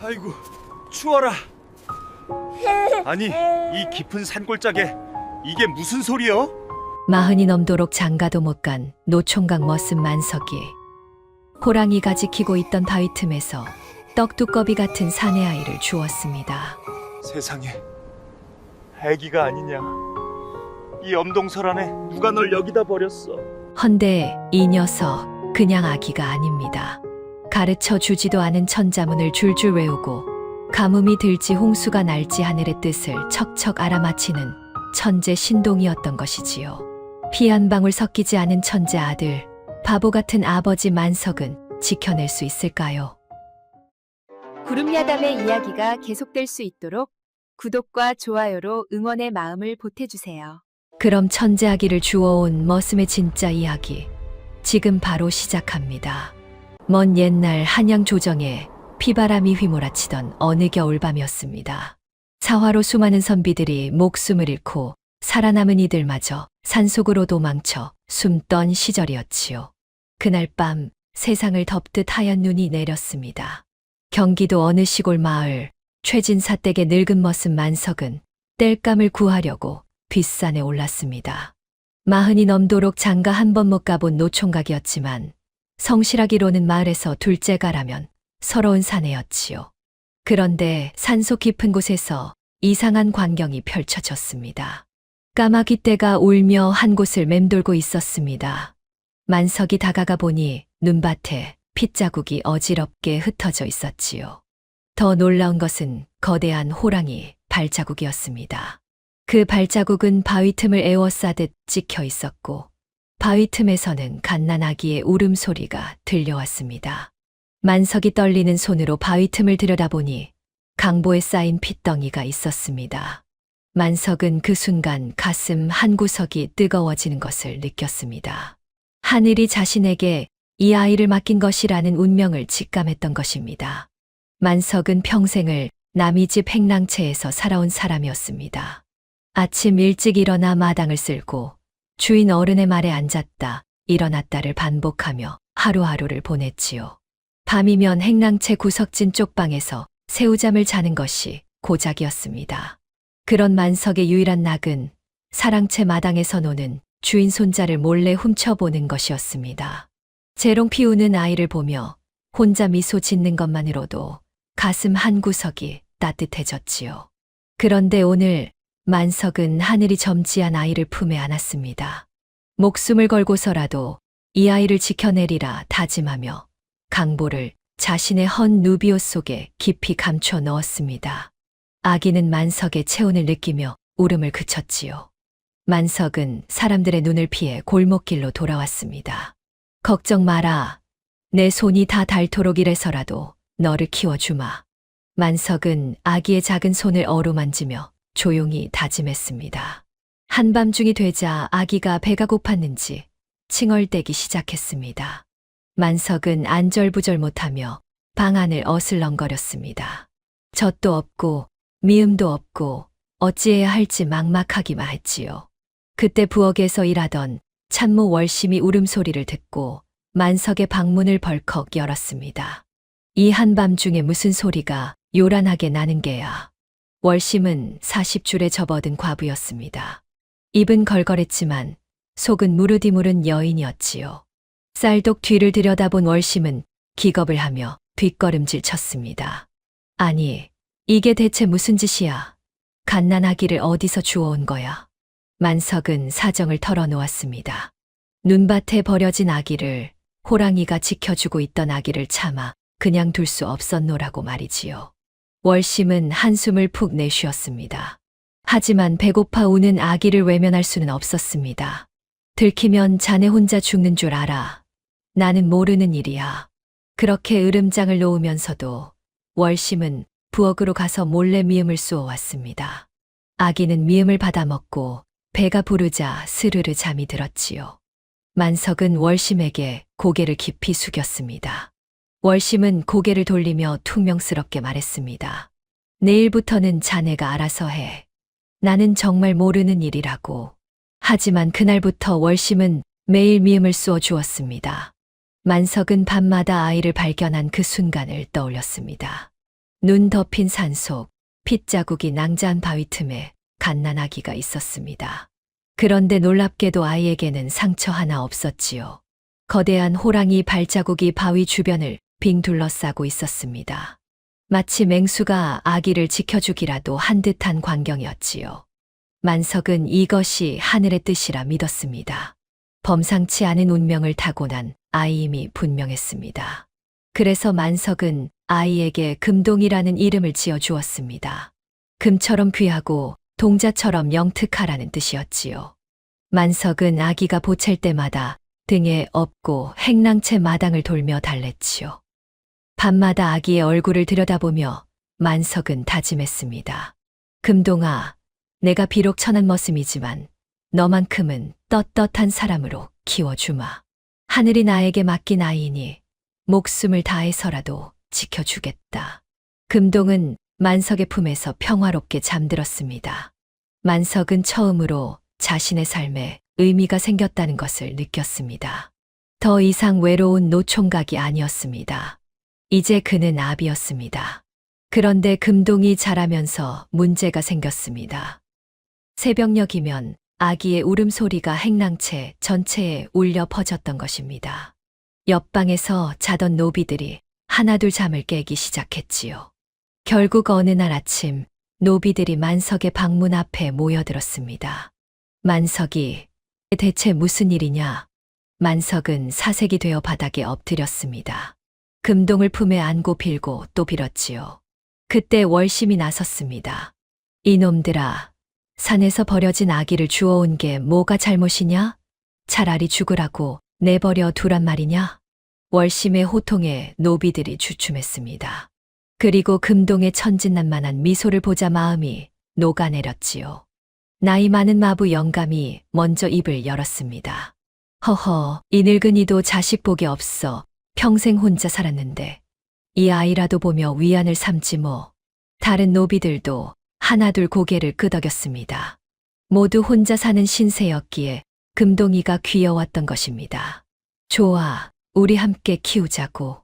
아이고, 추워라. 아니, 이 깊은 산골짜기에 이게 무슨 소리여? 마흔이 넘도록 장가도 못 간 노총각 머슴 만석이 호랑이가 지키고 있던 바위 틈에서 떡두꺼비 같은 사내 아이를 주었습니다. 세상에, 애기가 아니냐? 이 염동설 안에 누가 널 여기다 버렸어? 헌데 이 녀석 그냥 아기가 아닙니다. 가르쳐 주지도 않은 천자문을 줄줄 외우고 가뭄이 들지 홍수가 날지 하늘의 뜻을 척척 알아맞히는 천재 신동이었던 것이지요. 피 한 방울 섞이지 않은 천재 아들, 바보 같은 아버지 만석은 지켜낼 수 있을까요? 구름야담의 이야기가 계속될 수 있도록 구독과 좋아요로 응원의 마음을 보태주세요. 그럼 천재 아기를 주워온 머슴의 진짜 이야기, 지금 바로 시작합니다. 먼 옛날 한양 조정에 피바람이 휘몰아치던 어느 겨울밤이었습니다. 사화로 수많은 선비들이 목숨을 잃고 살아남은 이들마저 산속으로 도망쳐 숨던 시절이었지요. 그날 밤 세상을 덮듯 하얀 눈이 내렸습니다. 경기도 어느 시골 마을, 최진사 댁의 늙은 머슴 만석은 땔감을 구하려고 뒷산에 올랐습니다. 마흔이 넘도록 장가 한 번 못 가본 노총각이었지만 성실하기로는 마을에서 둘째가라면 서러운 사내였지요. 그런데 산속 깊은 곳에서 이상한 광경이 펼쳐졌습니다. 까마귀 떼가 울며 한 곳을 맴돌고 있었습니다. 만석이 다가가 보니 눈밭에 핏자국이 어지럽게 흩어져 있었지요. 더 놀라운 것은 거대한 호랑이 발자국이었습니다. 그 발자국은 바위 틈을 에워싸듯 찍혀 있었고 바위 틈에서는 갓난아기의 울음소리가 들려왔습니다. 만석이 떨리는 손으로 바위 틈을 들여다보니 강보에 쌓인 핏덩이가 있었습니다. 만석은 그 순간 가슴 한 구석이 뜨거워지는 것을 느꼈습니다. 하늘이 자신에게 이 아이를 맡긴 것이라는 운명을 직감했던 것입니다. 만석은 평생을 남의 집 행랑채에서 살아온 사람이었습니다. 아침 일찍 일어나 마당을 쓸고 주인 어른의 말에 앉았다 일어났다를 반복하며 하루하루를 보냈지요. 밤이면 행랑채 구석진 쪽방에서 새우잠을 자는 것이 고작이었습니다. 그런 만석의 유일한 낙은 사랑채 마당에서 노는 주인 손자를 몰래 훔쳐보는 것이었습니다. 재롱 피우는 아이를 보며 혼자 미소 짓는 것만으로도 가슴 한 구석이 따뜻해졌지요. 그런데 오늘 만석은 하늘이 점지한 아이를 품에 안았습니다. 목숨을 걸고서라도 이 아이를 지켜내리라 다짐하며 강보를 자신의 헌 누비옷 속에 깊이 감춰 넣었습니다. 아기는 만석의 체온을 느끼며 울음을 그쳤지요. 만석은 사람들의 눈을 피해 골목길로 돌아왔습니다. 걱정 마라. 내 손이 다 닳도록 이래서라도 너를 키워주마. 만석은 아기의 작은 손을 어루만지며 조용히 다짐했습니다. 한밤중이 되자 아기가 배가 고팠는지 칭얼대기 시작했습니다. 만석은 안절부절 못하며 방 안을 어슬렁거렸습니다. 젖도 없고 미음도 없고 어찌해야 할지 막막하기만 했지요. 그때 부엌에서 일하던 참모 월심이 울음소리를 듣고 만석의 방문을 벌컥 열었습니다. 이 한밤중에 무슨 소리가 요란하게 나는 게야. 월심은 40줄에 접어든 과부였습니다. 입은 걸걸했지만 속은 무르디무른 여인이었지요. 쌀독 뒤를 들여다본 월심은 기겁을 하며 뒷걸음질 쳤습니다. 아니, 이게 대체 무슨 짓이야? 갓난아기를 어디서 주워온 거야? 만석은 사정을 털어놓았습니다. 눈밭에 버려진 아기를, 호랑이가 지켜주고 있던 아기를 참아 그냥 둘 수 없었노라고 말이지요. 월심은 한숨을 푹 내쉬었습니다. 하지만 배고파 우는 아기를 외면할 수는 없었습니다. 들키면 자네 혼자 죽는 줄 알아. 나는 모르는 일이야. 그렇게 으름장을 놓으면서도 월심은 부엌으로 가서 몰래 미음을 쏘아왔습니다. 아기는 미음을 받아먹고 배가 부르자 스르르 잠이 들었지요. 만석은 월심에게 고개를 깊이 숙였습니다. 월심은 고개를 돌리며 퉁명스럽게 말했습니다. 내일부터는 자네가 알아서 해. 나는 정말 모르는 일이라고. 하지만 그날부터 월심은 매일 미음을 쏘아 주었습니다. 만석은 밤마다 아이를 발견한 그 순간을 떠올렸습니다. 눈 덮인 산속, 핏자국이 낭자한 바위 틈에 갓난아기가 있었습니다. 그런데 놀랍게도 아이에게는 상처 하나 없었지요. 거대한 호랑이 발자국이 바위 주변을 빙 둘러싸고 있었습니다. 마치 맹수가 아기를 지켜주기라도 한 듯한 광경이었지요. 만석은 이것이 하늘의 뜻이라 믿었습니다. 범상치 않은 운명을 타고난 아이임이 분명했습니다. 그래서 만석은 아이에게 금동이라는 이름을 지어 주었습니다. 금처럼 귀하고 동자처럼 영특하라는 뜻이었지요. 만석은 아기가 보챌 때마다 등에 업고 행랑채 마당을 돌며 달랬지요. 밤마다 아기의 얼굴을 들여다보며 만석은 다짐했습니다. 금동아, 내가 비록 천한 머슴이지만 너만큼은 떳떳한 사람으로 키워주마. 하늘이 나에게 맡긴 아이니 목숨을 다해서라도 지켜주겠다. 금동은 만석의 품에서 평화롭게 잠들었습니다. 만석은 처음으로 자신의 삶에 의미가 생겼다는 것을 느꼈습니다. 더 이상 외로운 노총각이 아니었습니다. 이제 그는 아비였습니다. 그런데 금동이 자라면서 문제가 생겼습니다. 새벽녘이면 아기의 울음소리가 행랑채 전체에 울려 퍼졌던 것입니다. 옆방에서 자던 노비들이 하나둘 잠을 깨기 시작했지요. 결국 어느 날 아침 노비들이 만석의 방문 앞에 모여들었습니다. 만석이 대체 무슨 일이냐? 만석은 사색이 되어 바닥에 엎드렸습니다. 금동을 품에 안고 빌고 또 빌었지요. 그때 월심이 나섰습니다. 이놈들아, 산에서 버려진 아기를 주워온 게 뭐가 잘못이냐? 차라리 죽으라고 내버려 두란 말이냐? 월심의 호통에 노비들이 주춤했습니다. 그리고 금동의 천진난만한 미소를 보자 마음이 녹아내렸지요. 나이 많은 마부 영감이 먼저 입을 열었습니다. 허허, 이 늙은이도 자식 복이 없어 평생 혼자 살았는데 이 아이라도 보며 위안을 삼지 뭐. 다른 노비들도 하나둘 고개를 끄덕였습니다. 모두 혼자 사는 신세였기에 금동이가 귀여웠던 것입니다. 좋아, 우리 함께 키우자고.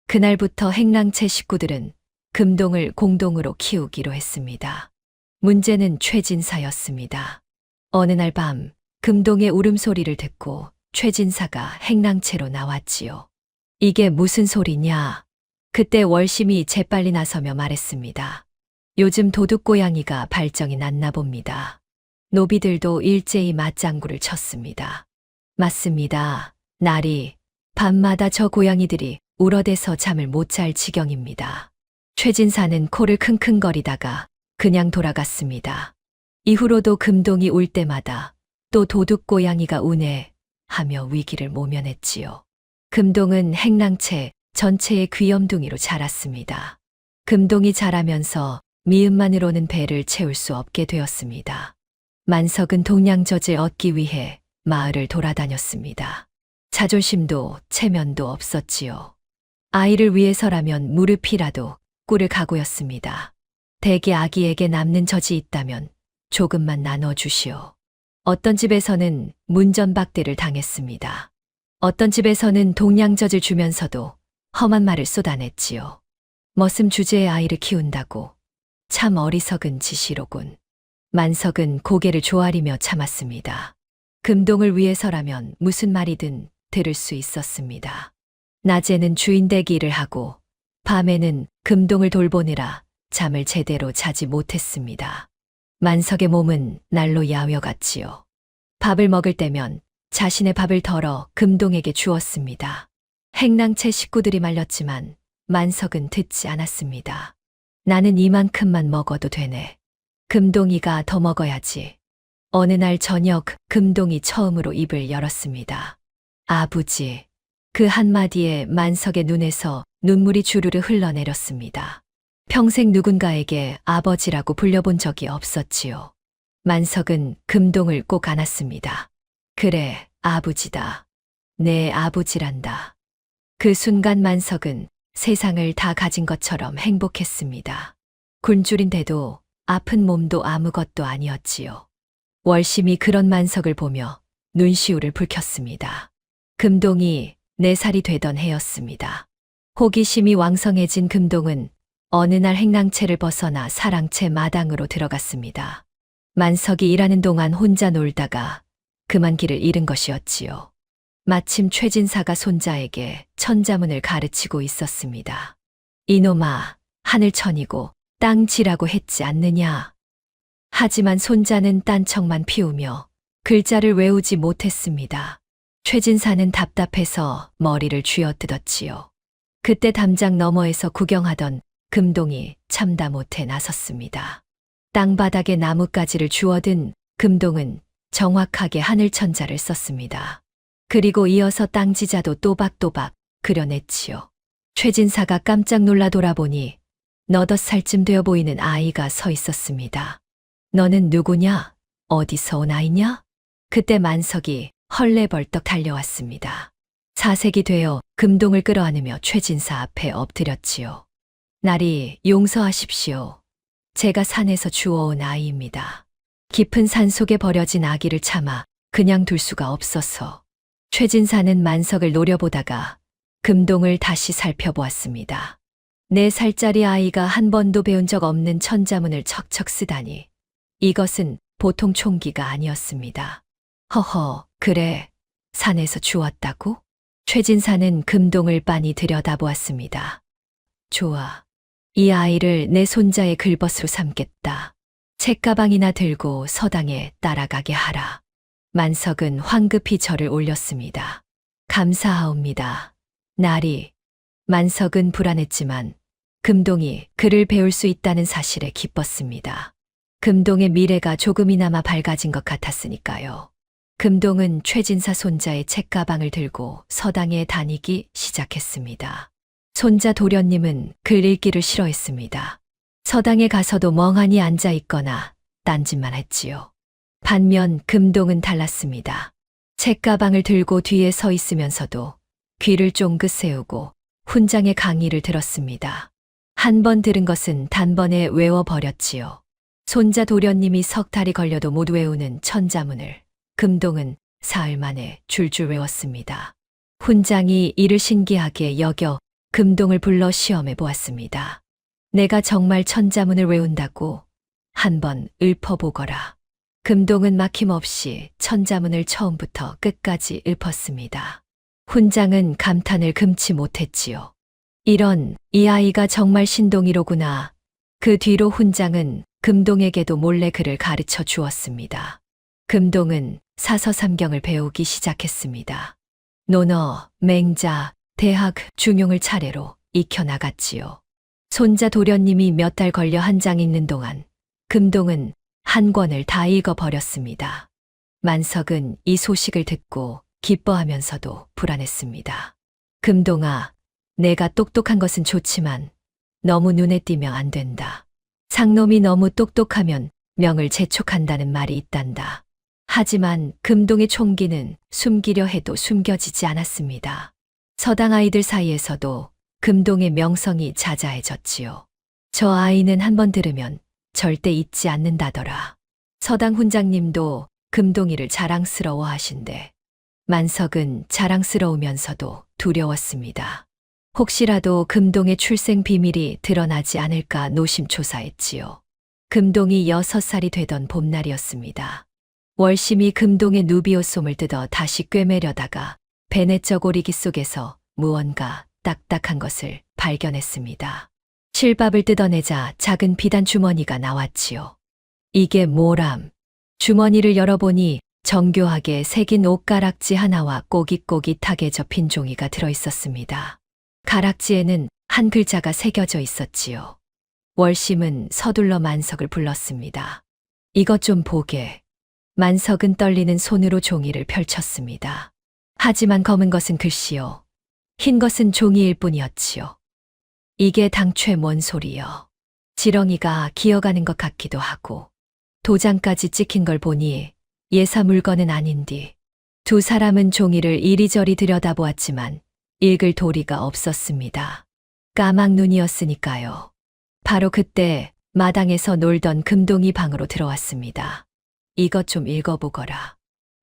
그날부터 행랑채 식구들은 금동을 공동으로 키우기로 했습니다. 문제는 최진사였습니다. 어느 날 밤 금동의 울음소리를 듣고 최진사가 행랑채로 나왔지요. 이게 무슨 소리냐? 그때 월심이 재빨리 나서며 말했습니다. 요즘 도둑고양이가 발정이 났나 봅니다. 노비들도 일제히 맞장구를 쳤습니다. 맞습니다. 날이 밤마다 저 고양이들이 울어대서 잠을 못 잘 지경입니다. 최진사는 코를 킁킁거리다가 그냥 돌아갔습니다. 이후로도 금동이 울 때마다 또 도둑고양이가 우네 하며 위기를 모면했지요. 금동은 행랑채 전체의 귀염둥이로 자랐습니다. 금동이 자라면서 미음만으로는 배를 채울 수 없게 되었습니다. 만석은 동양젖을 얻기 위해 마을을 돌아다녔습니다. 자존심도 체면도 없었지요. 아이를 위해서라면 무릎이라도 꿇을 각오였습니다. 대개 아기에게 남는 젖이 있다면 조금만 나눠주시오. 어떤 집에서는 문전박대를 당했습니다. 어떤 집에서는 동양젖을 주면서도 험한 말을 쏟아냈지요. 머슴 주제의 아이를 키운다고 참 어리석은 짓이로군. 만석은 고개를 조아리며 참았습니다. 금동을 위해서라면 무슨 말이든 들을 수 있었습니다. 낮에는 주인되기 일을 하고 밤에는 금동을 돌보느라 잠을 제대로 자지 못했습니다. 만석의 몸은 날로 야위어갔지요. 밥을 먹을 때면 자신의 밥을 덜어 금동에게 주었습니다. 행랑채 식구들이 말렸지만 만석은 듣지 않았습니다. 나는 이만큼만 먹어도 되네. 금동이가 더 먹어야지. 어느 날 저녁 금동이 처음으로 입을 열었습니다. 아버지. 그 한마디에 만석의 눈에서 눈물이 주르르 흘러내렸습니다. 평생 누군가에게 아버지라고 불려본 적이 없었지요. 만석은 금동을 꼭 안았습니다. 그래, 아버지다. 내 아버지란다. 그 순간 만석은 세상을 다 가진 것처럼 행복했습니다. 굶주린데도 아픈 몸도 아무것도 아니었지요. 월심이 그런 만석을 보며 눈시울을 붉혔습니다. 금동이 4살이 되던 해였습니다. 호기심이 왕성해진 금동은 어느 날 행랑채를 벗어나 사랑채 마당으로 들어갔습니다. 만석이 일하는 동안 혼자 놀다가 그만 길을 잃은 것이었지요. 마침 최진사가 손자에게 천자문을 가르치고 있었습니다. 이놈아, 하늘천이고 땅지라고 했지 않느냐. 하지만 손자는 딴청만 피우며 글자를 외우지 못했습니다. 최진사는 답답해서 머리를 쥐어뜯었지요. 그때 담장 너머에서 구경하던 금동이 참다 못해 나섰습니다. 땅바닥에 나뭇가지를 주워든 금동은 정확하게 하늘천자를 썼습니다. 그리고 이어서 땅지자도 또박또박 그려냈지요. 최진사가 깜짝 놀라 돌아보니 너덧 살쯤 되어 보이는 아이가 서 있었습니다. 너는 누구냐? 어디서 온 아이냐? 그때 만석이 헐레벌떡 달려왔습니다. 사색이 되어 금동을 끌어안으며 최진사 앞에 엎드렸지요. 나리 용서하십시오. 제가 산에서 주워온 아이입니다. 깊은 산 속에 버려진 아기를 참아 그냥 둘 수가 없어서. 최진사는 만석을 노려보다가 금동을 다시 살펴보았습니다. 4살짜리 아이가 한 번도 배운 적 없는 천자문을 척척 쓰다니. 이것은 보통 총기가 아니었습니다. 허허, 그래. 산에서 주웠다고? 최진사는 금동을 빤히 들여다보았습니다. 좋아. 이 아이를 내 손자의 글벗으로 삼겠다. 책가방이나 들고 서당에 따라가게 하라. 만석은 황급히 절을 올렸습니다. 감사하옵니다. 나리. 만석은 불안했지만 금동이 글을 배울 수 있다는 사실에 기뻤습니다. 금동의 미래가 조금이나마 밝아진 것 같았으니까요. 금동은 최진사 손자의 책가방을 들고 서당에 다니기 시작했습니다. 손자 도련님은 글 읽기를 싫어했습니다. 서당에 가서도 멍하니 앉아 있거나 딴짓만 했지요. 반면 금동은 달랐습니다. 책가방을 들고 뒤에 서 있으면서도 귀를 쫑긋 세우고 훈장의 강의를 들었습니다. 한 번 들은 것은 단번에 외워버렸지요. 손자 도련님이 석 달이 걸려도 못 외우는 천자문을 금동은 사흘 만에 줄줄 외웠습니다. 훈장이 이를 신기하게 여겨 금동을 불러 시험해 보았습니다. 내가 정말 천자문을 외운다고 한번 읊어보거라. 금동은 막힘없이 천자문을 처음부터 끝까지 읊었습니다. 훈장은 감탄을 금치 못했지요. 이런, 이 아이가 정말 신동이로구나. 그 뒤로 훈장은 금동에게도 몰래 글을 가르쳐 주었습니다. 금동은 사서삼경을 배우기 시작했습니다. 논어, 맹자, 대학, 중용을 차례로 익혀나갔지요. 손자 도련님이 몇 달 걸려 한 장 읽는 동안 금동은 한 권을 다 읽어버렸습니다. 만석은 이 소식을 듣고 기뻐하면서도 불안했습니다. 금동아, 내가 똑똑한 것은 좋지만 너무 눈에 띄면 안 된다. 상놈이 너무 똑똑하면 명을 재촉한다는 말이 있단다. 하지만 금동의 총기는 숨기려 해도 숨겨지지 않았습니다. 서당 아이들 사이에서도 금동의 명성이 자자해졌지요. 저 아이는 한 번 들으면 절대 잊지 않는다더라. 서당 훈장님도 금동이를 자랑스러워 하신대. 만석은 자랑스러우면서도 두려웠습니다. 혹시라도 금동의 출생 비밀이 드러나지 않을까 노심초사했지요. 금동이 6살이 되던 봄날이었습니다. 월심이 금동의 누비옷솜을 뜯어 다시 꿰매려다가 베네쩍 오리기 속에서 무언가 딱딱한 것을 발견했습니다. 실밥을 뜯어내자 작은 비단 주머니가 나왔지요. 이게 뭐람? 주머니를 열어보니 정교하게 새긴 옷가락지 하나와 꼬깃꼬깃하게 접힌 종이가 들어있었습니다. 가락지에는 한 글자가 새겨져 있었지요. 월심은 서둘러 만석을 불렀습니다. 이것 좀 보게. 만석은 떨리는 손으로 종이를 펼쳤습니다. 하지만 검은 것은 글씨요. 흰 것은 종이일 뿐이었지요. 이게 당최 뭔 소리여. 지렁이가 기어가는 것 같기도 하고 도장까지 찍힌 걸 보니 예사 물건은 아닌디. 두 사람은 종이를 이리저리 들여다보았지만 읽을 도리가 없었습니다. 까막 눈이었으니까요. 바로 그때 마당에서 놀던 금동이 방으로 들어왔습니다. 이것 좀 읽어보거라.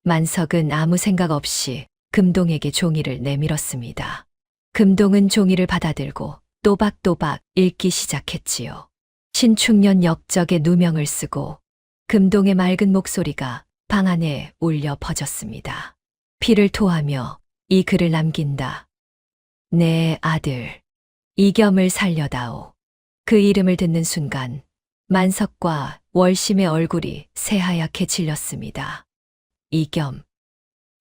만석은 아무 생각 없이 금동에게 종이를 내밀었습니다. 금동은 종이를 받아들고 또박또박 읽기 시작했지요. 신축년 역적의 누명을 쓰고 금동의 맑은 목소리가 방 안에 울려 퍼졌습니다. 피를 토하며 이 글을 남긴다. 내 아들, 이겸을 살려다오. 그 이름을 듣는 순간 만석과 월심의 얼굴이 새하얗게 질렸습니다. 이겸.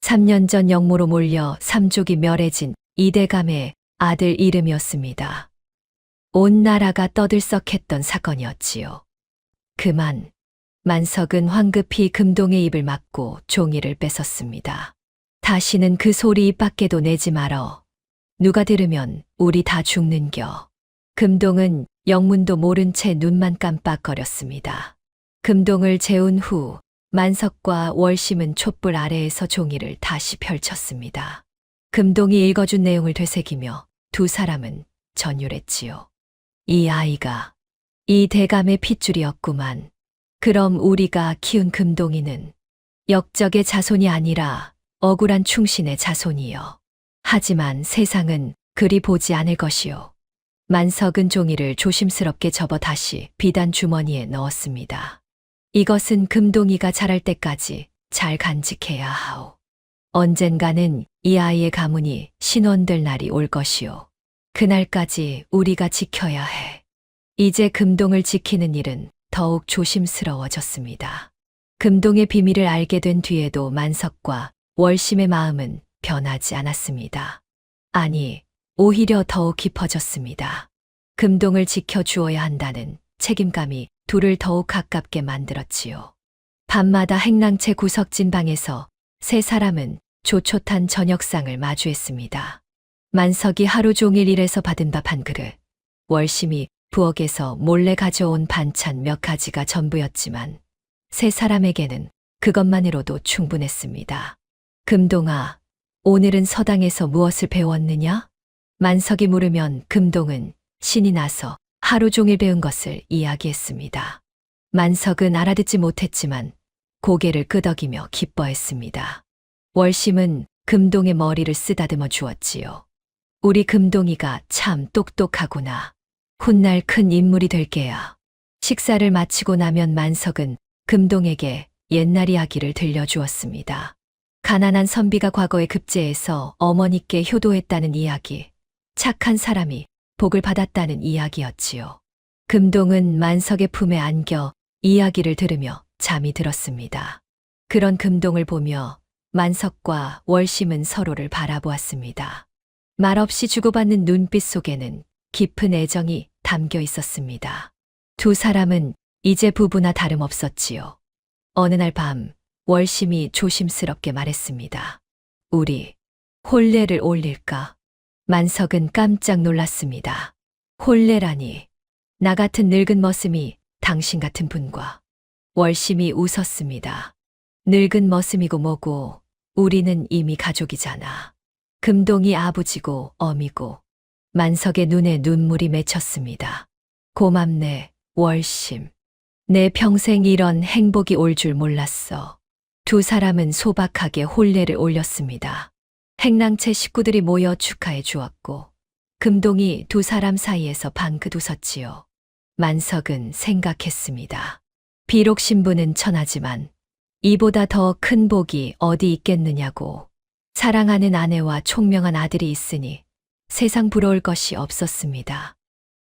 3년 전 영모로 몰려 삼족이 멸해진 이대감의 아들 이름이었습니다. 온 나라가 떠들썩했던 사건이었지요. 그만 만석은 황급히 금동의 입을 막고 종이를 뺏었습니다. 다시는 그 소리 입 밖에도 내지 말어. 누가 들으면 우리 다 죽는겨. 금동은 영문도 모른 채 눈만 깜빡거렸습니다. 금동을 재운 후 만석과 월심은 촛불 아래에서 종이를 다시 펼쳤습니다. 금동이 읽어준 내용을 되새기며 두 사람은 전율했지요. 이 아이가 이 대감의 핏줄이었구만. 그럼 우리가 키운 금동이는 역적의 자손이 아니라 억울한 충신의 자손이요. 하지만 세상은 그리 보지 않을 것이요. 만석은 종이를 조심스럽게 접어 다시 비단 주머니에 넣었습니다. 이것은 금동이가 자랄 때까지 잘 간직해야 하오. 언젠가는 이 아이의 가문이 신원될 날이 올 것이요. 그날까지 우리가 지켜야 해. 이제 금동을 지키는 일은 더욱 조심스러워졌습니다. 금동의 비밀을 알게 된 뒤에도 만석과 월심의 마음은 변하지 않았습니다. 아니, 오히려 더욱 깊어졌습니다. 금동을 지켜주어야 한다는 책임감이 둘을 더욱 가깝게 만들었지요. 밤마다 행랑채 구석진 방에서 세 사람은 조촐한 저녁상을 마주했습니다. 만석이 하루 종일 일해서 받은 밥 한 그릇, 월심이 부엌에서 몰래 가져온 반찬 몇 가지가 전부였지만 세 사람에게는 그것만으로도 충분했습니다. 금동아, 오늘은 서당에서 무엇을 배웠느냐? 만석이 물으면 금동은 신이 나서 하루 종일 배운 것을 이야기했습니다. 만석은 알아듣지 못했지만 고개를 끄덕이며 기뻐했습니다. 월심은 금동의 머리를 쓰다듬어 주었지요. 우리 금동이가 참 똑똑하구나. 훗날 큰 인물이 될 게야. 식사를 마치고 나면 만석은 금동에게 옛날 이야기를 들려주었습니다. 가난한 선비가 과거에 급제해서 어머니께 효도했다는 이야기, 착한 사람이 복을 받았다는 이야기였지요. 금동은 만석의 품에 안겨 이야기를 들으며 잠이 들었습니다. 그런 금동을 보며 만석과 월심은 서로를 바라보았습니다. 말없이 주고받는 눈빛 속에는 깊은 애정이 담겨 있었습니다. 두 사람은 이제 부부나 다름없었지요. 어느 날 밤 월심이 조심스럽게 말했습니다. 우리 혼례를 올릴까? 만석은 깜짝 놀랐습니다. 혼례라니. 나 같은 늙은 머슴이 당신 같은 분과. 월심이 웃었습니다. 늙은 머슴이고 뭐고 우리는 이미 가족이잖아. 금동이 아버지고 어미고. 만석의 눈에 눈물이 맺혔습니다. 고맙네, 월심. 내 평생 이런 행복이 올 줄 몰랐어. 두 사람은 소박하게 혼례를 올렸습니다. 행랑채 식구들이 모여 축하해 주었고 금동이 두 사람 사이에서 방긋 웃었지요. 만석은 생각했습니다. 비록 신부는 천하지만 이보다 더 큰 복이 어디 있겠느냐고. 사랑하는 아내와 총명한 아들이 있으니 세상 부러울 것이 없었습니다.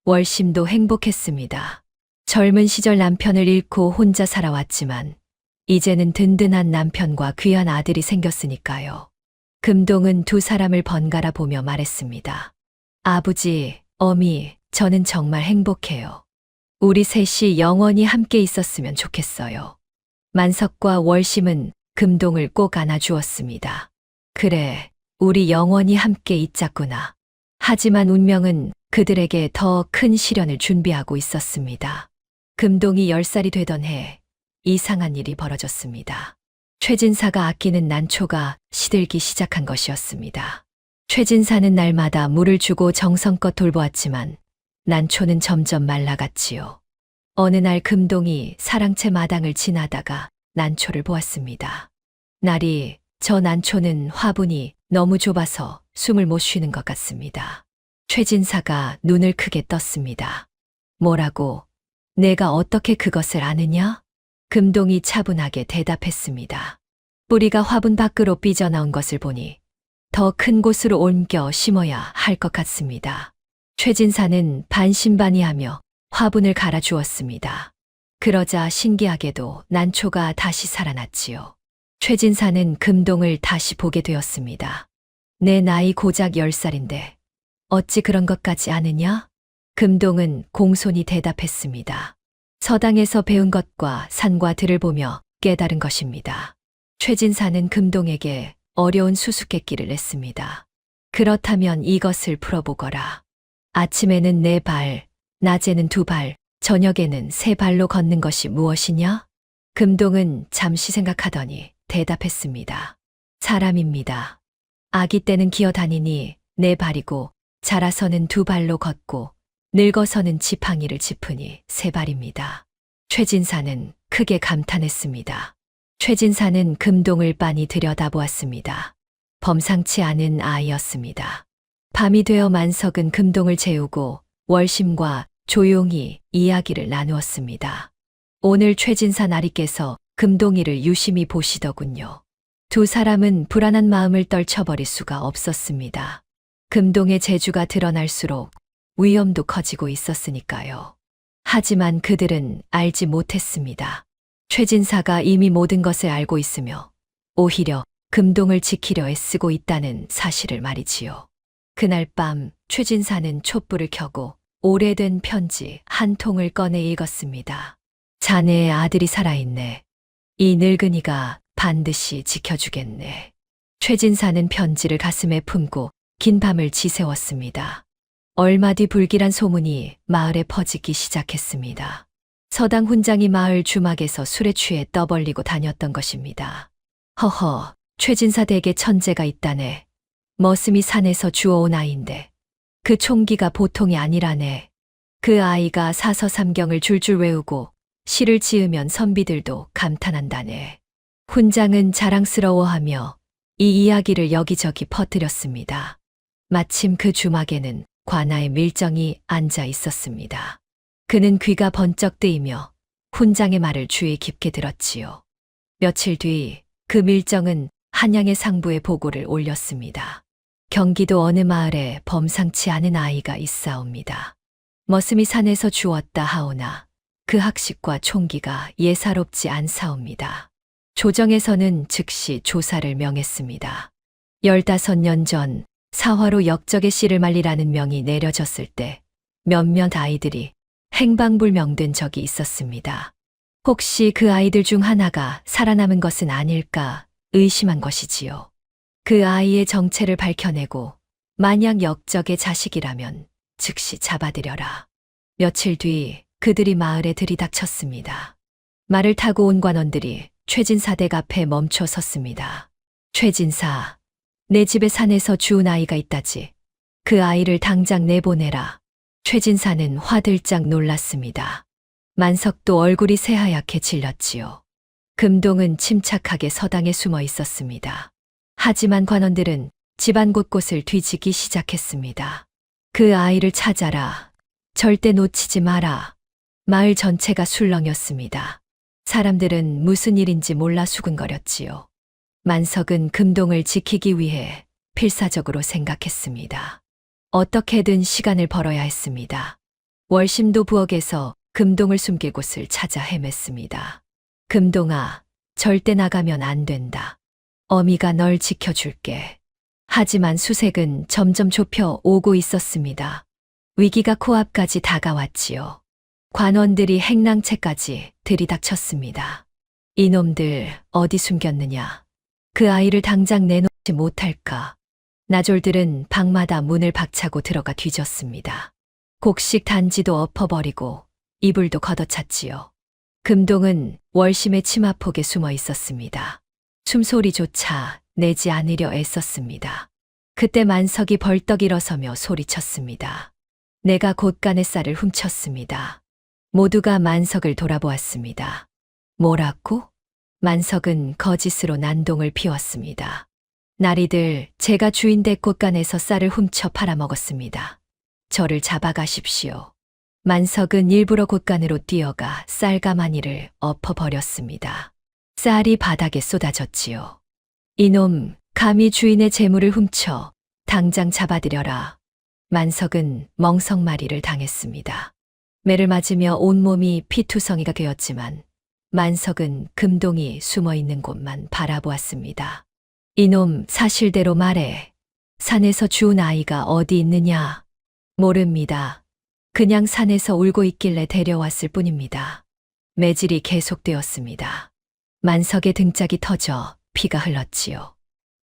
월심도 행복했습니다. 젊은 시절 남편을 잃고 혼자 살아왔지만 이제는 든든한 남편과 귀한 아들이 생겼으니까요. 금동은 두 사람을 번갈아 보며 말했습니다. 아버지, 어미, 저는 정말 행복해요. 우리 셋이 영원히 함께 있었으면 좋겠어요. 만석과 월심은 금동을 꼭 안아주었습니다. 그래, 우리 영원히 함께 있자꾸나. 하지만 운명은 그들에게 더 큰 시련을 준비하고 있었습니다. 금동이 10살이 되던 해 이상한 일이 벌어졌습니다. 최진사가 아끼는 난초가 시들기 시작한 것이었습니다. 최진사는 날마다 물을 주고 정성껏 돌보았지만 난초는 점점 말라갔지요. 어느 날 금동이 사랑채 마당을 지나다가 난초를 보았습니다. 날이 저 난초는 화분이 너무 좁아서 숨을 못 쉬는 것 같습니다. 최진사가 눈을 크게 떴습니다. 뭐라고? 내가 어떻게 그것을 아느냐? 금동이 차분하게 대답했습니다. 뿌리가 화분 밖으로 삐져나온 것을 보니 더 큰 곳으로 옮겨 심어야 할 것 같습니다. 최진사는 반신반의하며 화분을 갈아주었습니다. 그러자 신기하게도 난초가 다시 살아났지요. 최진사는 금동을 다시 보게 되었습니다. 내 나이 고작 10살인데 어찌 그런 것까지 아느냐? 금동은 공손히 대답했습니다. 서당에서 배운 것과 산과 들을 보며 깨달은 것입니다. 최진사는 금동에게 어려운 수수께끼를 냈습니다. 그렇다면 이것을 풀어보거라. 아침에는 4발, 낮에는 2발, 저녁에는 3발로 걷는 것이 무엇이냐? 금동은 잠시 생각하더니 대답했습니다. 사람입니다. 아기 때는 기어다니니 4발이고 자라서는 2발로 걷고 늙어서는 지팡이를 짚으니 3발입니다. 최진사는 크게 감탄했습니다. 최진사는 금동을 빤히 들여다보았습니다. 범상치 않은 아이였습니다. 밤이 되어 만석은 금동을 재우고 월심과 조용히 이야기를 나누었습니다. 오늘 최진사 나리께서 금동이를 유심히 보시더군요. 두 사람은 불안한 마음을 떨쳐버릴 수가 없었습니다. 금동의 재주가 드러날수록 위험도 커지고 있었으니까요. 하지만 그들은 알지 못했습니다. 최진사가 이미 모든 것을 알고 있으며 오히려 금동을 지키려 애쓰고 있다는 사실을 말이지요. 그날 밤 최진사는 촛불을 켜고 오래된 편지 한 통을 꺼내 읽었습니다. 자네의 아들이 살아있네. 이 늙은이가 반드시 지켜주겠네. 최진사는 편지를 가슴에 품고 긴 밤을 지새웠습니다. 얼마 뒤 불길한 소문이 마을에 퍼지기 시작했습니다. 서당 훈장이 마을 주막에서 술에 취해 떠벌리고 다녔던 것입니다. 허허, 최진사 댁에 천재가 있다네. 머슴이 산에서 주워온 아이인데 그 총기가 보통이 아니라네. 그 아이가 사서삼경을 줄줄 외우고 시를 지으면 선비들도 감탄한다네. 훈장은 자랑스러워하며 이 이야기를 여기저기 퍼뜨렸습니다. 마침 그 주막에는 관아의 밀정이 앉아 있었습니다. 그는 귀가 번쩍 뜨이며 훈장의 말을 주의 깊게 들었지요. 며칠 뒤 그 밀정은 한양의 상부에 보고를 올렸습니다. 경기도 어느 마을에 범상치 않은 아이가 있사옵니다. 머슴이 산에서 주웠다 하오나 그 학식과 총기가 예사롭지 않사옵니다. 조정에서는 즉시 조사를 명했습니다. 15년 전 사화로 역적의 씨를 말리라는 명이 내려졌을 때 몇몇 아이들이 행방불명된 적이 있었습니다. 혹시 그 아이들 중 하나가 살아남은 것은 아닐까 의심한 것이지요. 그 아이의 정체를 밝혀내고 만약 역적의 자식이라면 즉시 잡아들여라. 며칠 뒤 그들이 마을에 들이닥쳤습니다. 말을 타고 온 관원들이 최진사 댁 앞에 멈춰 섰습니다. 최진사, 내 집에 산에서 주운 아이가 있다지. 그 아이를 당장 내보내라. 최진사는 화들짝 놀랐습니다. 만석도 얼굴이 새하얗게 질렸지요. 금동은 침착하게 서당에 숨어 있었습니다. 하지만 관원들은 집안 곳곳을 뒤지기 시작했습니다. 그 아이를 찾아라. 절대 놓치지 마라. 마을 전체가 술렁였습니다. 사람들은 무슨 일인지 몰라 수군거렸지요. 만석은 금동을 지키기 위해 필사적으로 생각했습니다. 어떻게든 시간을 벌어야 했습니다. 월심도 부엌에서 금동을 숨길 곳을 찾아 헤맸습니다. 금동아, 절대 나가면 안 된다. 어미가 널 지켜줄게. 하지만 수색은 점점 좁혀 오고 있었습니다. 위기가 코앞까지 다가왔지요. 관원들이 행랑채까지 들이닥쳤습니다. 이놈들 어디 숨겼느냐. 그 아이를 당장 내놓지 못할까. 나졸들은 방마다 문을 박차고 들어가 뒤졌습니다. 곡식 단지도 엎어버리고 이불도 걷어찼지요. 금동은 월심의 치마폭에 숨어 있었습니다. 숨소리조차 내지 않으려 애썼습니다. 그때 만석이 벌떡 일어서며 소리쳤습니다. 내가 곳간의 쌀을 훔쳤습니다. 모두가 만석을 돌아보았습니다. 뭐라고? 만석은 거짓으로 난동을 피웠습니다. 나리들, 제가 주인 댁 곳간에서 쌀을 훔쳐 팔아먹었습니다. 저를 잡아가십시오. 만석은 일부러 곳간으로 뛰어가 쌀 가마니를 엎어버렸습니다. 쌀이 바닥에 쏟아졌지요. 이놈, 감히 주인의 재물을 훔쳐 당장 잡아들여라. 만석은 멍석마리를 당했습니다. 매를 맞으며 온몸이 피투성이가 되었지만 만석은 금동이 숨어있는 곳만 바라보았습니다. 이놈, 사실대로 말해. 산에서 주운 아이가 어디 있느냐? 모릅니다. 그냥 산에서 울고 있길래 데려왔을 뿐입니다. 매질이 계속되었습니다. 만석의 등짝이 터져 피가 흘렀지요.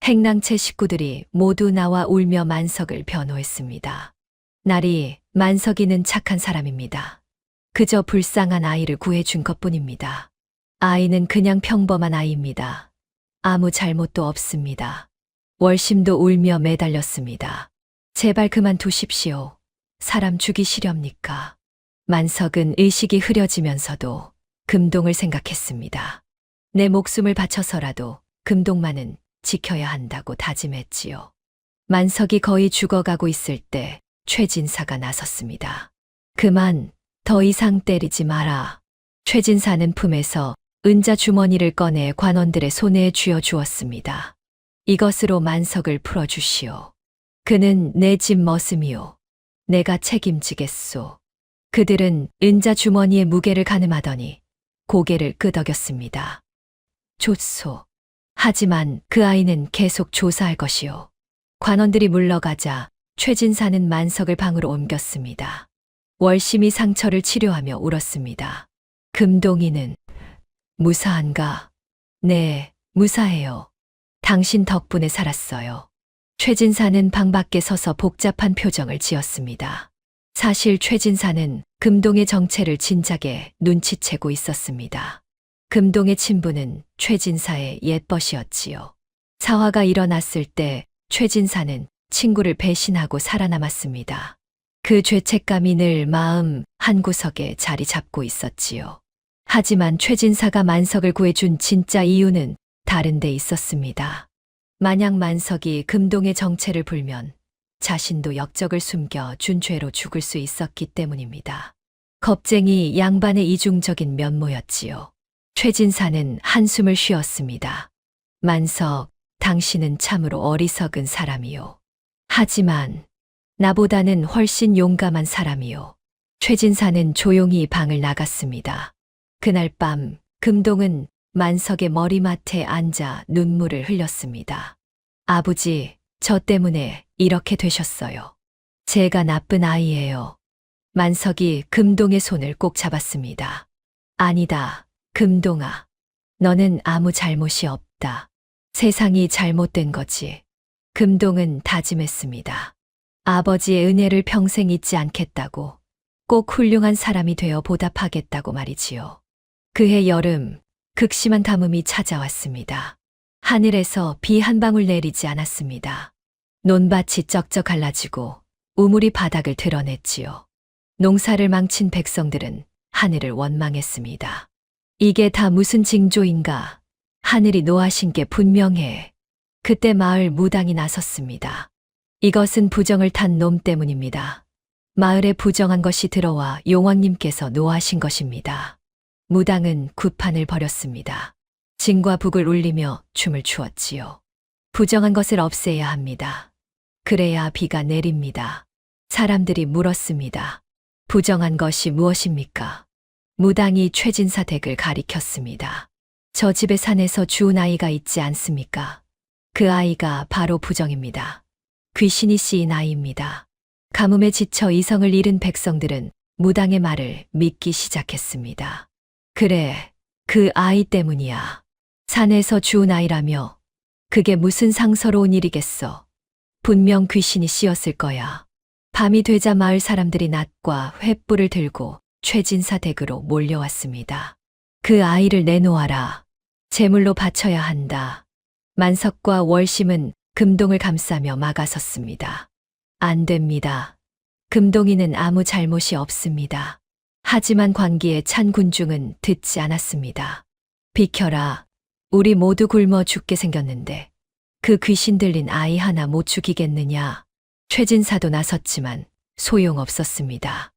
행랑채 식구들이 모두 나와 울며 만석을 변호했습니다. 나리, 만석이는 착한 사람입니다. 그저 불쌍한 아이를 구해준 것뿐입니다. 아이는 그냥 평범한 아이입니다. 아무 잘못도 없습니다. 월심도 울며 매달렸습니다. 제발 그만두십시오. 사람 죽이시렵니까? 만석은 의식이 흐려지면서도 금동을 생각했습니다. 내 목숨을 바쳐서라도 금동만은 지켜야 한다고 다짐했지요. 만석이 거의 죽어가고 있을 때 최진사가 나섰습니다. 그만, 더 이상 때리지 마라. 최진사는 품에서 은자 주머니를 꺼내 관원들의 손에 쥐어 주었습니다. 이것으로 만석을 풀어주시오. 그는 내 집 머슴이오. 내가 책임지겠소. 그들은 은자 주머니의 무게를 가늠하더니 고개를 끄덕였습니다. 좋소. 하지만 그 아이는 계속 조사할 것이오. 관원들이 물러가자 최진사는 만석을 방으로 옮겼습니다. 월심이 상처를 치료하며 울었습니다. 금동이는 무사한가? 네, 무사해요. 당신 덕분에 살았어요. 최진사는 방 밖에 서서 복잡한 표정을 지었습니다. 사실 최진사는 금동의 정체를 진작에 눈치채고 있었습니다. 금동의 친부는 최진사의 옛벗이었지요. 사화가 일어났을 때 최진사는 친구를 배신하고 살아남았습니다. 그 죄책감이 늘 마음 한구석에 자리 잡고 있었지요. 하지만 최진사가 만석을 구해준 진짜 이유는 다른 데 있었습니다. 만약 만석이 금동의 정체를 불면 자신도 역적을 숨겨 준 죄로 죽을 수 있었기 때문입니다. 겁쟁이 양반의 이중적인 면모였지요. 최진사는 한숨을 쉬었습니다. 만석, 당신은 참으로 어리석은 사람이요. 하지만 나보다는 훨씬 용감한 사람이요. 최진사는 조용히 방을 나갔습니다. 그날 밤 금동은 만석의 머리맡에 앉아 눈물을 흘렸습니다. 아버지, 저 때문에 이렇게 되셨어요. 제가 나쁜 아이예요. 만석이 금동의 손을 꼭 잡았습니다. 아니다, 금동아. 너는 아무 잘못이 없다. 세상이 잘못된 거지. 금동은 다짐했습니다. 아버지의 은혜를 평생 잊지 않겠다고, 꼭 훌륭한 사람이 되어 보답하겠다고 말이지요. 그해 여름, 극심한 가뭄이 찾아왔습니다. 하늘에서 비 한 방울 내리지 않았습니다. 논밭이 쩍쩍 갈라지고 우물이 바닥을 드러냈지요. 농사를 망친 백성들은 하늘을 원망했습니다. 이게 다 무슨 징조인가? 하늘이 노하신 게 분명해. 그때 마을 무당이 나섰습니다. 이것은 부정을 탄 놈 때문입니다. 마을에 부정한 것이 들어와 용왕님께서 노하신 것입니다. 무당은 구판을 벌였습니다. 진과 북을 울리며 춤을 추었지요. 부정한 것을 없애야 합니다. 그래야 비가 내립니다. 사람들이 물었습니다. 부정한 것이 무엇입니까? 무당이 최진사 댁을 가리켰습니다. 저 집의 산에서 주운 아이가 있지 않습니까? 그 아이가 바로 부정입니다. 귀신이 씌인 아이입니다. 가뭄에 지쳐 이성을 잃은 백성들은 무당의 말을 믿기 시작했습니다. 그래, 그 아이 때문이야. 산에서 주운 아이라며 그게 무슨 상서로운 일이겠어. 분명 귀신이 씌었을 거야. 밤이 되자 마을 사람들이 낫과 횃불을 들고 최진사 댁으로 몰려왔습니다. 그 아이를 내놓아라. 제물로 바쳐야 한다. 만석과 월심은 금동을 감싸며 막아섰습니다. 안 됩니다. 금동이는 아무 잘못이 없습니다. 하지만 관기에 찬 군중은 듣지 않았습니다. 비켜라. 우리 모두 굶어 죽게 생겼는데 그 귀신 들린 아이 하나 못 죽이겠느냐. 최진사도 나섰지만 소용없었습니다.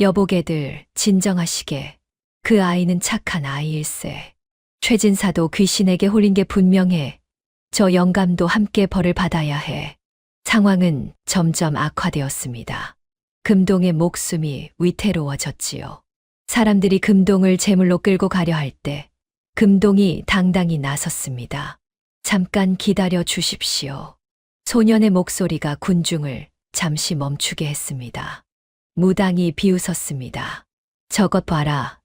여보게들 진정하시게. 그 아이는 착한 아이일세. 최진사도 귀신에게 홀린 게 분명해. 저 영감도 함께 벌을 받아야 해. 상황은 점점 악화되었습니다. 금동의 목숨이 위태로워졌지요. 사람들이 금동을 제물로 끌고 가려 할 때 금동이 당당히 나섰습니다. 잠깐 기다려 주십시오. 소년의 목소리가 군중을 잠시 멈추게 했습니다. 무당이 비웃었습니다. 저것 봐라.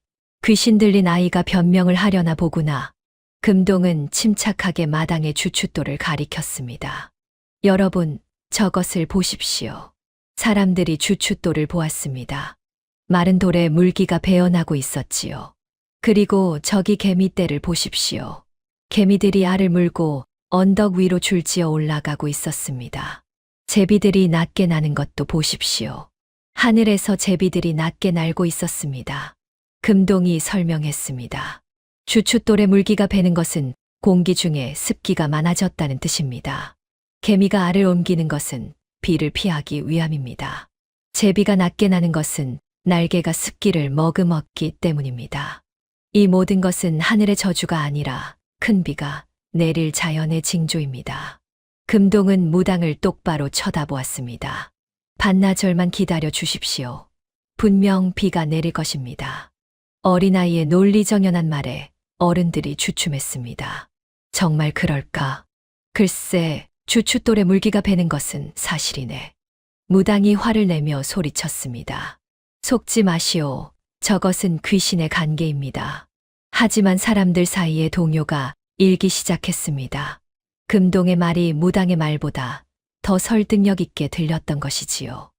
귀신 들린 아이가 변명을 하려나 보구나. 금동은 침착하게 마당의 주춧돌을 가리켰습니다. 여러분, 저것을 보십시오. 사람들이 주춧돌을 보았습니다. 마른 돌에 물기가 배어나고 있었지요. 그리고 저기 개미떼를 보십시오. 개미들이 알을 물고 언덕 위로 줄지어 올라가고 있었습니다. 제비들이 낮게 나는 것도 보십시오. 하늘에서 제비들이 낮게 날고 있었습니다. 금동이 설명했습니다. 주춧돌에 물기가 배는 것은 공기 중에 습기가 많아졌다는 뜻입니다. 개미가 알을 옮기는 것은 비를 피하기 위함입니다. 제비가 낮게 나는 것은 날개가 습기를 머금었기 때문입니다. 이 모든 것은 하늘의 저주가 아니라 큰 비가 내릴 자연의 징조입니다. 금동은 무당을 똑바로 쳐다보았습니다. 반나절만 기다려 주십시오. 분명 비가 내릴 것입니다. 어린아이의 논리정연한 말에 어른들이 주춤했습니다. 정말 그럴까? 글쎄, 주춧돌에 물기가 배는 것은 사실이네. 무당이 화를 내며 소리쳤습니다. 속지 마시오. 저것은 귀신의 간계입니다. 하지만 사람들 사이에 동요가 일기 시작했습니다. 금동의 말이 무당의 말보다 더 설득력 있게 들렸던 것이지요.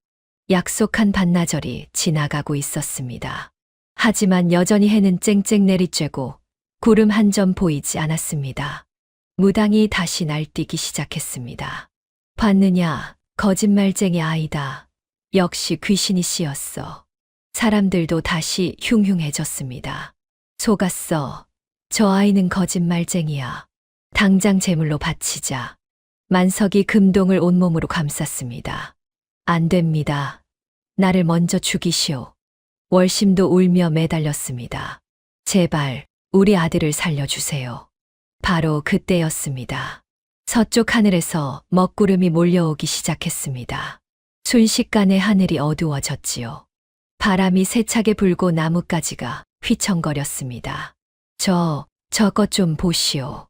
약속한 반나절이 지나가고 있었습니다. 하지만 여전히 해는 쨍쨍 내리쬐고 구름 한 점 보이지 않았습니다. 무당이 다시 날뛰기 시작했습니다. 봤느냐, 거짓말쟁이 아이다. 역시 귀신이 씌었어. 사람들도 다시 흉흉해졌습니다. 속았어. 저 아이는 거짓말쟁이야. 당장 제물로 바치자. 만석이 금동을 온몸으로 감쌌습니다. 안 됩니다. 나를 먼저 죽이시오. 월심도 울며 매달렸습니다. 제발 우리 아들을 살려주세요. 바로 그때였습니다. 서쪽 하늘에서 먹구름이 몰려오기 시작했습니다. 순식간에 하늘이 어두워졌지요. 바람이 세차게 불고 나뭇가지가 휘청거렸습니다. 저것 좀 보시오.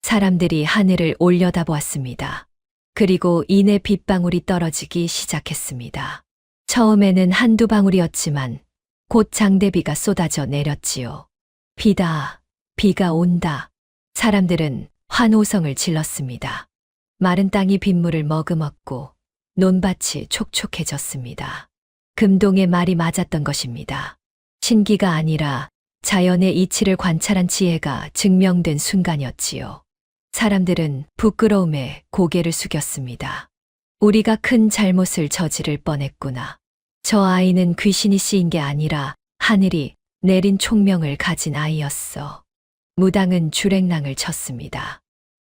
사람들이 하늘을 올려다보았습니다. 그리고 이내 빗방울이 떨어지기 시작했습니다. 처음에는 한두 방울이었지만 곧 장대비가 쏟아져 내렸지요. 비다, 비가 온다. 사람들은 환호성을 질렀습니다. 마른 땅이 빗물을 머금었고 논밭이 촉촉해졌습니다. 금동의 말이 맞았던 것입니다. 신기가 아니라 자연의 이치를 관찰한 지혜가 증명된 순간이었지요. 사람들은 부끄러움에 고개를 숙였습니다. 우리가 큰 잘못을 저지를 뻔했구나. 저 아이는 귀신이 씌인 게 아니라 하늘이 내린 총명을 가진 아이였어. 무당은 주랭랑을 쳤습니다.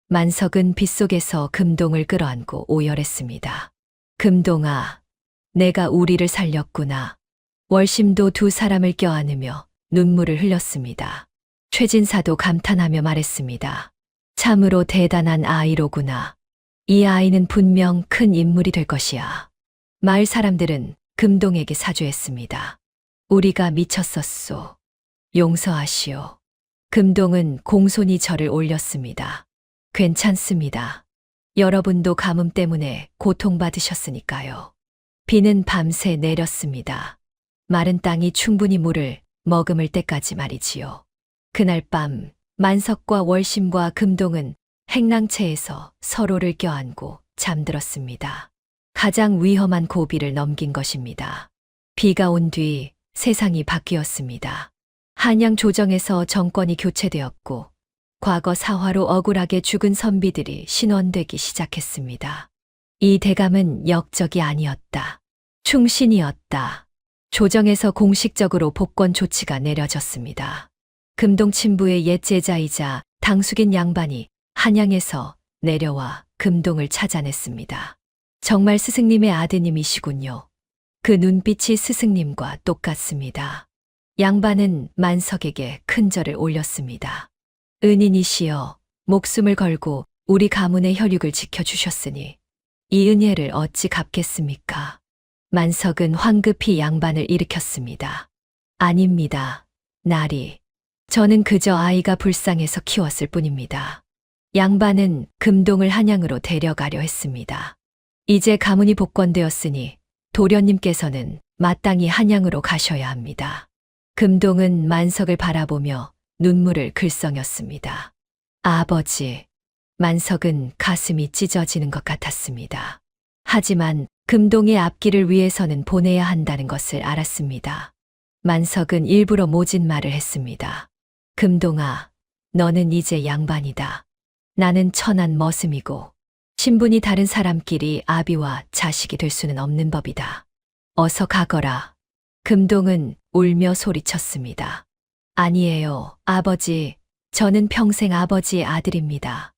만석은 빗속에서 금동을 끌어안고 오열했습니다. 금동아, 내가 우리를 살렸구나. 월심도 두 사람을 껴안으며 눈물을 흘렸습니다. 최진사도 감탄하며 말했습니다. 참으로 대단한 아이로구나. 이 아이는 분명 큰 인물이 될 것이야. 마을 사람들은 금동에게 사죄했습니다. 우리가 미쳤었소. 용서하시오. 금동은 공손히 절을 올렸습니다. 괜찮습니다. 여러분도 가뭄 때문에 고통받으셨으니까요. 비는 밤새 내렸습니다. 마른 땅이 충분히 물을 머금을 때까지 말이지요. 그날 밤 만석과 월심과 금동은 행랑채에서 서로를 껴안고 잠들었습니다. 가장 위험한 고비를 넘긴 것입니다. 비가 온 뒤 세상이 바뀌었습니다. 한양 조정에서 정권이 교체되었고 과거 사화로 억울하게 죽은 선비들이 신원되기 시작했습니다. 이 대감은 역적이 아니었다. 충신이었다. 조정에서 공식적으로 복권 조치가 내려졌습니다. 금동 친부의 옛 제자이자 당숙인 양반이 한양에서 내려와 금동을 찾아냈습니다. 정말 스승님의 아드님이시군요. 그 눈빛이 스승님과 똑같습니다. 양반은 만석에게 큰 절을 올렸습니다. 은인이시여, 목숨을 걸고 우리 가문의 혈육을 지켜주셨으니 이 은혜를 어찌 갚겠습니까? 만석은 황급히 양반을 일으켰습니다. 아닙니다. 나리. 저는 그저 아이가 불쌍해서 키웠을 뿐입니다. 양반은 금동을 한양으로 데려가려 했습니다. 이제 가문이 복권되었으니 도련님께서는 마땅히 한양으로 가셔야 합니다. 금동은 만석을 바라보며 눈물을 글썽였습니다. 아버지. 만석은 가슴이 찢어지는 것 같았습니다. 하지만 금동의 앞길을 위해서는 보내야 한다는 것을 알았습니다. 만석은 일부러 모진 말을 했습니다. 금동아, 너는 이제 양반이다. 나는 천한 머슴이고 신분이 다른 사람끼리 아비와 자식이 될 수는 없는 법이다. 어서 가거라. 금동은 울며 소리쳤습니다. 아니에요, 아버지. 저는 평생 아버지의 아들입니다.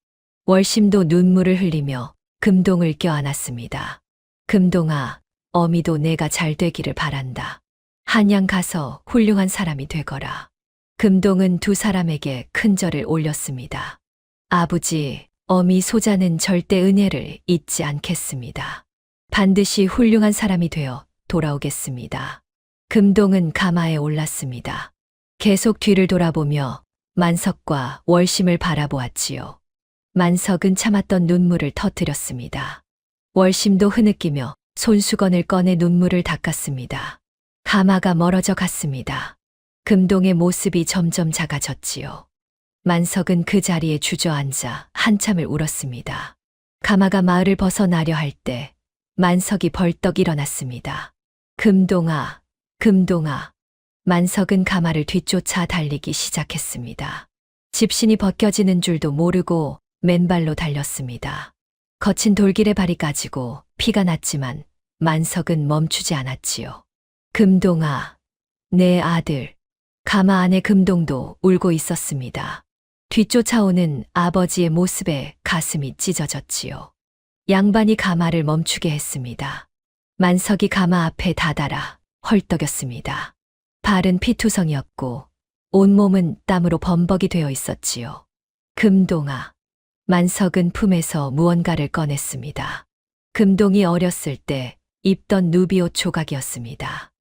월심도 눈물을 흘리며 금동을 껴안았습니다. 금동아, 어미도 내가 잘 되기를 바란다. 한양 가서 훌륭한 사람이 되거라. 금동은 두 사람에게 큰 절을 올렸습니다. 아버지, 어미 소자는 절대 은혜를 잊지 않겠습니다. 반드시 훌륭한 사람이 되어 돌아오겠습니다. 금동은 가마에 올랐습니다. 계속 뒤를 돌아보며 만석과 월심을 바라보았지요. 만석은 참았던 눈물을 터뜨렸습니다. 월심도 흐느끼며 손수건을 꺼내 눈물을 닦았습니다. 가마가 멀어져 갔습니다. 금동의 모습이 점점 작아졌지요. 만석은 그 자리에 주저앉아 한참을 울었습니다. 가마가 마을을 벗어나려 할 때 만석이 벌떡 일어났습니다. 금동아, 금동아. 만석은 가마를 뒤쫓아 달리기 시작했습니다. 집신이 벗겨지는 줄도 모르고 맨발로 달렸습니다. 거친 돌길에 발이 까지고 피가 났지만 만석은 멈추지 않았지요. 금동아, 내 아들. 가마 안에 금동도 울고 있었습니다. 뒤쫓아오는 아버지의 모습에 가슴이 찢어졌지요. 양반이 가마를 멈추게 했습니다. 만석이 가마 앞에 다다라 헐떡였습니다. 발은 피투성이었고 온몸은 땀으로 범벅이 되어 있었지요. 금동아. 만석은 품에서 무언가를 꺼냈습니다. 금동이 어렸을 때 입던 누비옷 조각이었습니다.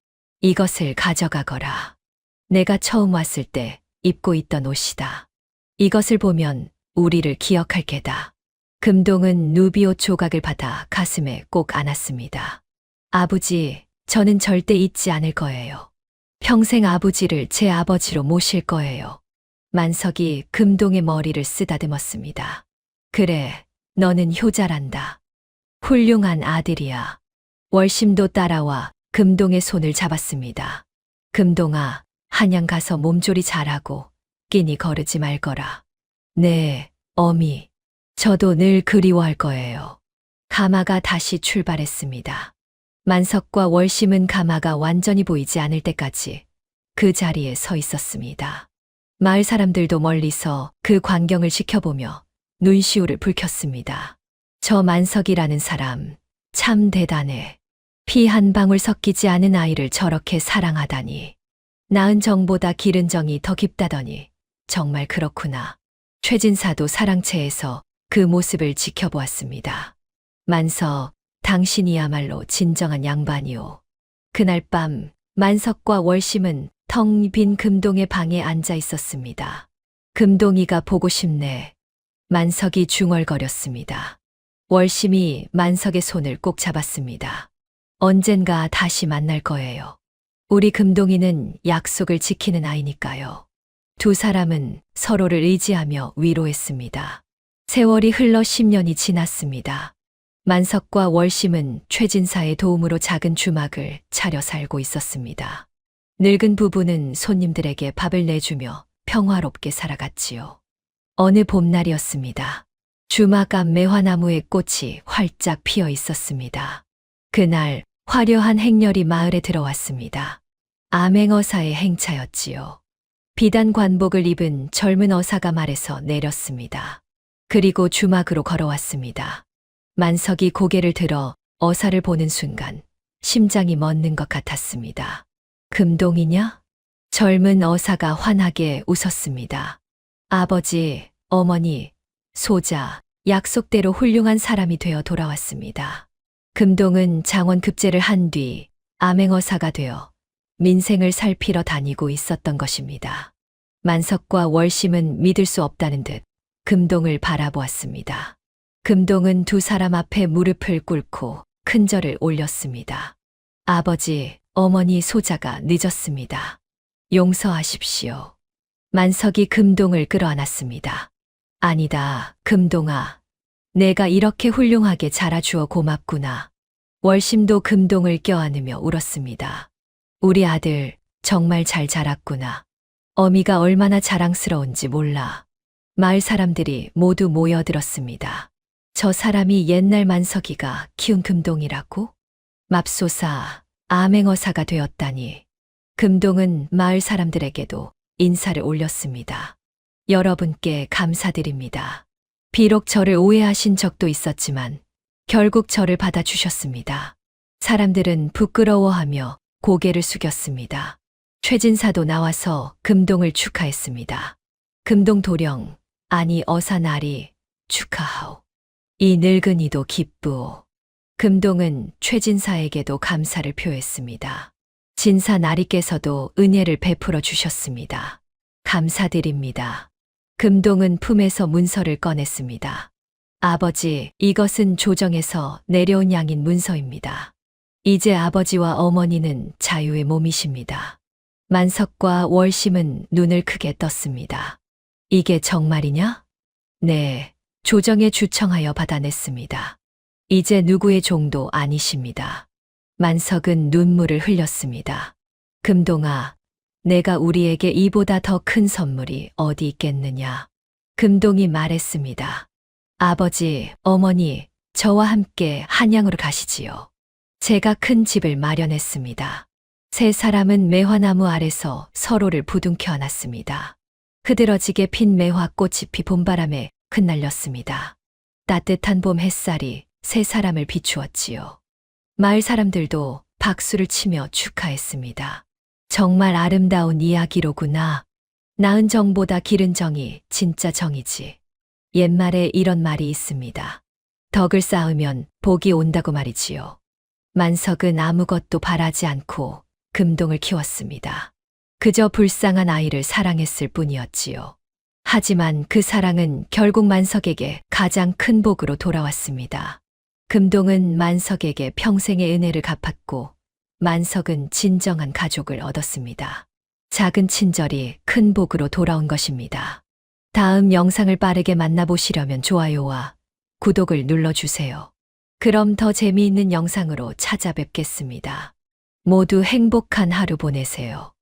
이것을 가져가거라. 내가 처음 왔을 때 입고 있던 옷이다. 이것을 보면 우리를 기억할 게다. 금동은 누비옷 조각을 받아 가슴에 꼭 안았습니다. 아버지, 저는 절대 잊지 않을 거예요. 평생 아버지를 제 아버지로 모실 거예요. 만석이 금동의 머리를 쓰다듬었습니다. 그래, 너는 효자란다. 훌륭한 아들이야. 월심도 따라와 금동의 손을 잡았습니다. 금동아, 한양 가서 몸조리 잘하고 끼니 거르지 말거라. 네, 어미. 저도 늘 그리워할 거예요. 가마가 다시 출발했습니다. 만석과 월심은 가마가 완전히 보이지 않을 때까지 그 자리에 서 있었습니다. 마을 사람들도 멀리서 그 광경을 지켜보며 눈시울을 붉혔습니다. 저 만석이라는 사람 참 대단해. 피 한 방울 섞이지 않은 아이를 저렇게 사랑하다니. 낳은 정보다 기른 정이 더 깊다더니 정말 그렇구나. 최진사도 사랑채에서 그 모습을 지켜보았습니다. 만석, 당신이야말로 진정한 양반이오. 그날 밤 만석과 월심은 텅 빈 금동의 방에 앉아 있었습니다. 금동이가 보고 싶네. 만석이 중얼거렸습니다. 월심이 만석의 손을 꼭 잡았습니다. 언젠가 다시 만날 거예요. 우리 금동이는 약속을 지키는 아이니까요. 두 사람은 서로를 의지하며 위로했습니다. 세월이 흘러 10년이 지났습니다. 만석과 월심은 최진사의 도움으로 작은 주막을 차려 살고 있었습니다. 늙은 부부는 손님들에게 밥을 내주며 평화롭게 살아갔지요. 어느 봄날이었습니다. 주막 앞 매화나무의 꽃이 활짝 피어 있었습니다. 그날 화려한 행렬이 마을에 들어왔습니다. 암행어사의 행차였지요. 비단 관복을 입은 젊은 어사가 말에서 내렸습니다. 그리고 주막으로 걸어왔습니다. 만석이 고개를 들어 어사를 보는 순간 심장이 멎는 것 같았습니다. 금동이냐? 젊은 어사가 환하게 웃었습니다. 아버지, 어머니, 소자, 약속대로 훌륭한 사람이 되어 돌아왔습니다. 금동은 장원 급제를 한 뒤 암행어사가 되어 민생을 살피러 다니고 있었던 것입니다. 만석과 월심은 믿을 수 없다는 듯 금동을 바라보았습니다. 금동은 두 사람 앞에 무릎을 꿇고 큰 절을 올렸습니다. 아버지, 어머니, 소자가 늦었습니다. 용서하십시오. 만석이 금동을 끌어안았습니다. 아니다, 금동아. 내가 이렇게 훌륭하게 자라주어 고맙구나. 월심도 금동을 껴안으며 울었습니다. 우리 아들 정말 잘 자랐구나. 어미가 얼마나 자랑스러운지 몰라. 마을 사람들이 모두 모여들었습니다. 저 사람이 옛날 만석이가 키운 금동이라고? 맙소사, 암행어사가 되었다니. 금동은 마을 사람들에게도 인사를 올렸습니다. 여러분께 감사드립니다. 비록 저를 오해하신 적도 있었지만 결국 저를 받아주셨습니다. 사람들은 부끄러워하며 고개를 숙였습니다. 최진사도 나와서 금동을 축하했습니다. 금동 도령, 아니 어사나리, 축하하오. 이 늙은이도 기쁘오. 금동은 최진사에게도 감사를 표했습니다. 진사 나리께서도 은혜를 베풀어 주셨습니다. 감사드립니다. 금동은 품에서 문서를 꺼냈습니다. 아버지, 이것은 조정에서 내려온 양인 문서입니다. 이제 아버지와 어머니는 자유의 몸이십니다. 만석과 월심은 눈을 크게 떴습니다. 이게 정말이냐? 네, 조정에 주청하여 받아냈습니다. 이제 누구의 종도 아니십니다. 만석은 눈물을 흘렸습니다. 금동아, 내가 우리에게 이보다 더 큰 선물이 어디 있겠느냐. 금동이 말했습니다. 아버지, 어머니, 저와 함께 한양으로 가시지요. 제가 큰 집을 마련했습니다. 세 사람은 매화나무 아래서 서로를 부둥켜 안았습니다. 흐드러지게 핀 매화꽃이 피 봄바람에 흩날렸습니다. 따뜻한 봄 햇살이 세 사람을 비추었지요. 마을 사람들도 박수를 치며 축하했습니다. 정말 아름다운 이야기로구나. 낳은 정보다 기른 정이 진짜 정이지. 옛말에 이런 말이 있습니다. 덕을 쌓으면 복이 온다고 말이지요. 만석은 아무것도 바라지 않고 금동을 키웠습니다. 그저 불쌍한 아이를 사랑했을 뿐이었지요. 하지만 그 사랑은 결국 만석에게 가장 큰 복으로 돌아왔습니다. 금동은 만석에게 평생의 은혜를 갚았고 만석은 진정한 가족을 얻었습니다. 작은 친절이 큰 복으로 돌아온 것입니다. 다음 영상을 빠르게 만나보시려면 좋아요와 구독을 눌러주세요. 그럼 더 재미있는 영상으로 찾아뵙겠습니다. 모두 행복한 하루 보내세요.